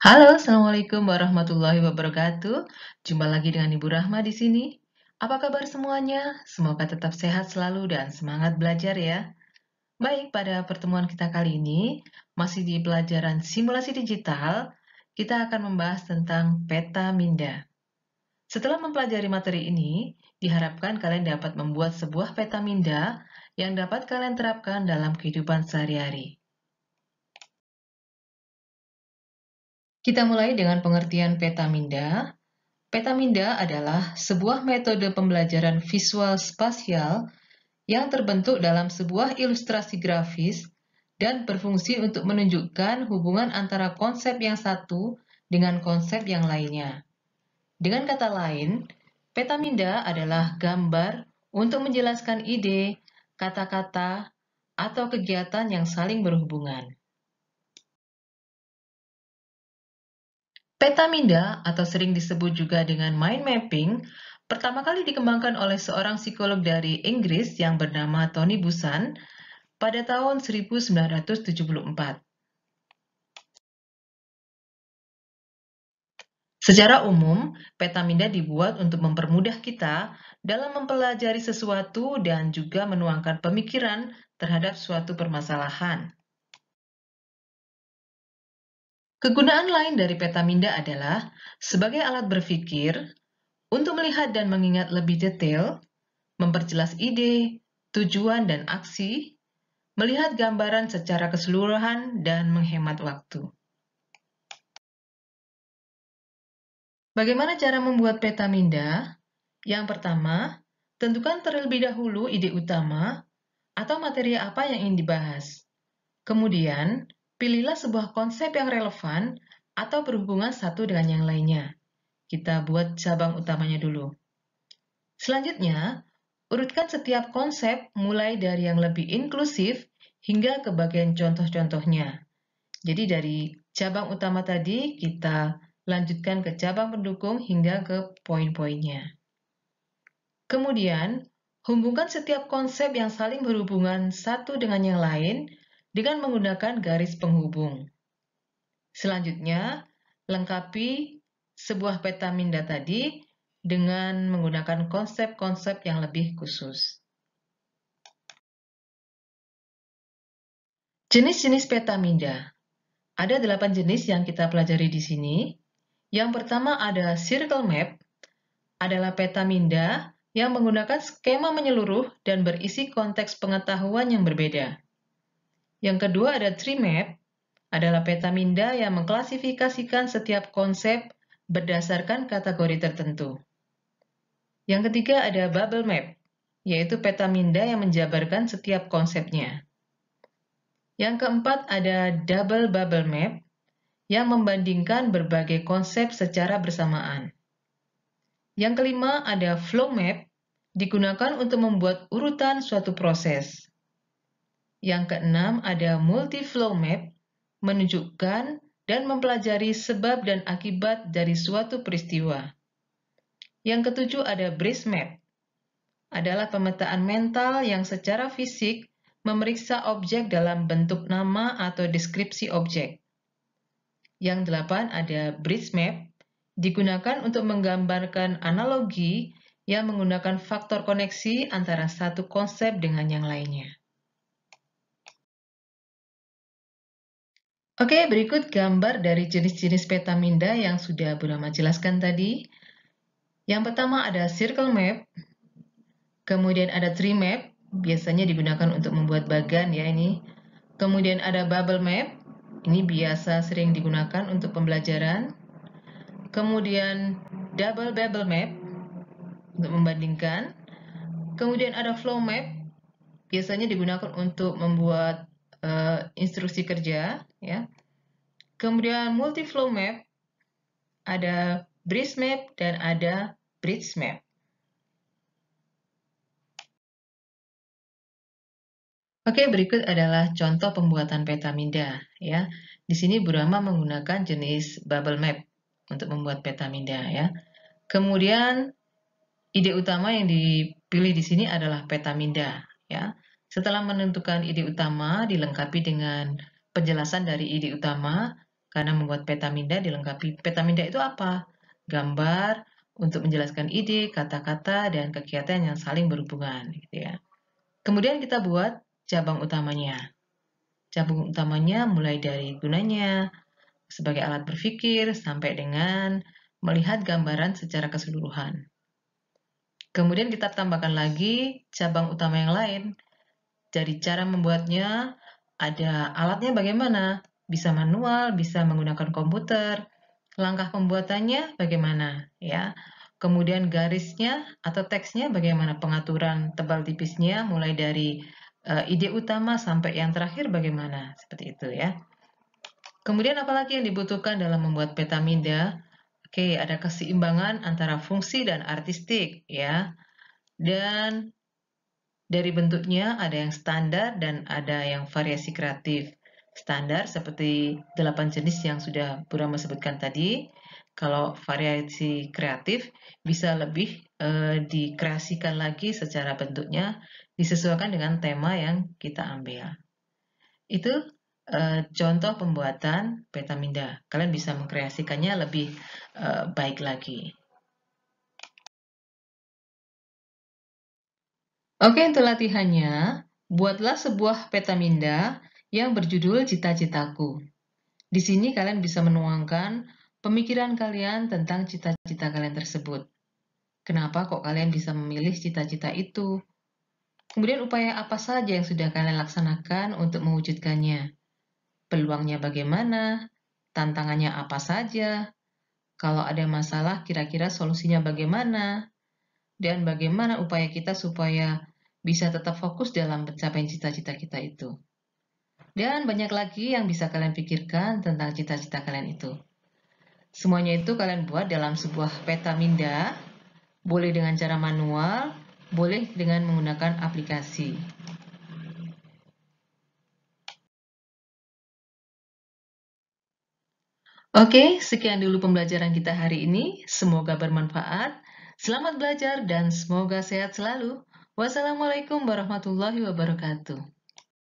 Halo, Assalamualaikum warahmatullahi wabarakatuh. Jumpa lagi dengan Ibu Rahma di sini. Apa kabar semuanya? Semoga tetap sehat selalu dan semangat belajar ya. Baik, pada pertemuan kita kali ini, masih di pelajaran simulasi digital, kita akan membahas tentang peta minda. Setelah mempelajari materi ini, diharapkan kalian dapat membuat sebuah peta minda yang dapat kalian terapkan dalam kehidupan sehari-hari. Kita mulai dengan pengertian peta minda. Peta minda adalah sebuah metode pembelajaran visual spasial yang terbentuk dalam sebuah ilustrasi grafis dan berfungsi untuk menunjukkan hubungan antara konsep yang satu dengan konsep yang lainnya. Dengan kata lain, peta minda adalah gambar untuk menjelaskan ide, kata-kata, atau kegiatan yang saling berhubungan. Peta minda, atau sering disebut juga dengan mind mapping, pertama kali dikembangkan oleh seorang psikolog dari Inggris yang bernama Tony Buzan pada tahun 1974. Secara umum, peta minda dibuat untuk mempermudah kita dalam mempelajari sesuatu dan juga menuangkan pemikiran terhadap suatu permasalahan. Kegunaan lain dari peta minda adalah sebagai alat berpikir, untuk melihat dan mengingat lebih detail, memperjelas ide, tujuan, dan aksi, melihat gambaran secara keseluruhan, dan menghemat waktu. Bagaimana cara membuat peta minda? Yang pertama, tentukan terlebih dahulu ide utama atau materi apa yang ingin dibahas. Kemudian, pilihlah sebuah konsep yang relevan atau berhubungan satu dengan yang lainnya. Kita buat cabang utamanya dulu. Selanjutnya, urutkan setiap konsep mulai dari yang lebih inklusif hingga ke bagian contoh-contohnya. Jadi dari cabang utama tadi kita lanjutkan ke cabang pendukung hingga ke poin-poinnya. Kemudian, hubungkan setiap konsep yang saling berhubungan satu dengan yang lain dengan menggunakan garis penghubung. Selanjutnya, lengkapi sebuah peta minda tadi dengan menggunakan konsep-konsep yang lebih khusus. Jenis-jenis peta minda. Ada 8 jenis yang kita pelajari di sini. Yang pertama ada circle map, adalah peta minda yang menggunakan skema menyeluruh dan berisi konteks pengetahuan yang berbeda. Yang kedua ada tree map, adalah peta minda yang mengklasifikasikan setiap konsep berdasarkan kategori tertentu. Yang ketiga ada bubble map, yaitu peta minda yang menjabarkan setiap konsepnya. Yang keempat ada double bubble map, yang membandingkan berbagai konsep secara bersamaan. Yang kelima ada flow map, digunakan untuk membuat urutan suatu proses. Yang keenam ada multi-flow map, menunjukkan dan mempelajari sebab dan akibat dari suatu peristiwa. Yang ketujuh ada bridge map, adalah pemetaan mental yang secara fisik memeriksa objek dalam bentuk nama atau deskripsi objek. Yang delapan ada bridge map, digunakan untuk menggambarkan analogi yang menggunakan faktor koneksi antara satu konsep dengan yang lainnya. Oke, berikut gambar dari jenis-jenis peta minda yang sudah Bu Rama jelaskan tadi. Yang pertama ada circle map, kemudian ada tree map, biasanya digunakan untuk membuat bagan ya ini. Kemudian ada bubble map, ini biasa sering digunakan untuk pembelajaran. Kemudian double bubble map, untuk membandingkan. Kemudian ada flow map, biasanya digunakan untuk membuat instruksi kerja, ya. Kemudian multi flow map, ada bridge map dan ada bridge map. Oke, berikut adalah contoh pembuatan peta minda, ya. Di sini Bu Rama menggunakan jenis bubble map untuk membuat peta minda, ya. Kemudian ide utama yang dipilih di sini adalah peta minda, ya. Setelah menentukan ide utama, dilengkapi dengan penjelasan dari ide utama, karena membuat peta minda dilengkapi. Peta minda itu apa? Gambar untuk menjelaskan ide, kata-kata, dan kegiatan yang saling berhubungan, gitu ya. Kemudian kita buat cabang utamanya. Cabang utamanya mulai dari gunanya sebagai alat berpikir sampai dengan melihat gambaran secara keseluruhan. Kemudian kita tambahkan lagi cabang utama yang lain. Dari cara membuatnya, ada alatnya bagaimana? Bisa manual, bisa menggunakan komputer. Langkah pembuatannya bagaimana? Ya. Kemudian garisnya atau teksnya bagaimana? Pengaturan tebal tipisnya mulai dari ide utama sampai yang terakhir bagaimana? Seperti itu ya. Kemudian apalagi yang dibutuhkan dalam membuat peta minda? Oke, ada keseimbangan antara fungsi dan artistik ya. Dan dari bentuknya ada yang standar dan ada yang variasi kreatif. Standar seperti 8 jenis yang sudah Bu Rama sebutkan tadi. Kalau variasi kreatif bisa lebih dikreasikan lagi secara bentuknya disesuaikan dengan tema yang kita ambil. Itu contoh pembuatan peta minda. Kalian bisa mengkreasikannya lebih baik lagi. Oke, untuk latihannya, buatlah sebuah peta minda yang berjudul Cita-citaku. Di sini kalian bisa menuangkan pemikiran kalian tentang cita-cita kalian tersebut. Kenapa kok kalian bisa memilih cita-cita itu? Kemudian upaya apa saja yang sudah kalian laksanakan untuk mewujudkannya? Peluangnya bagaimana? Tantangannya apa saja? Kalau ada masalah, kira-kira solusinya bagaimana? Dan bagaimana upaya kita supaya bisa tetap fokus dalam pencapaian cita-cita kita itu. Dan banyak lagi yang bisa kalian pikirkan tentang cita-cita kalian itu. Semuanya itu kalian buat dalam sebuah peta minda, boleh dengan cara manual, boleh dengan menggunakan aplikasi. Oke, sekian dulu pembelajaran kita hari ini. Semoga bermanfaat. Selamat belajar dan semoga sehat selalu. Wassalamualaikum warahmatullahi wabarakatuh.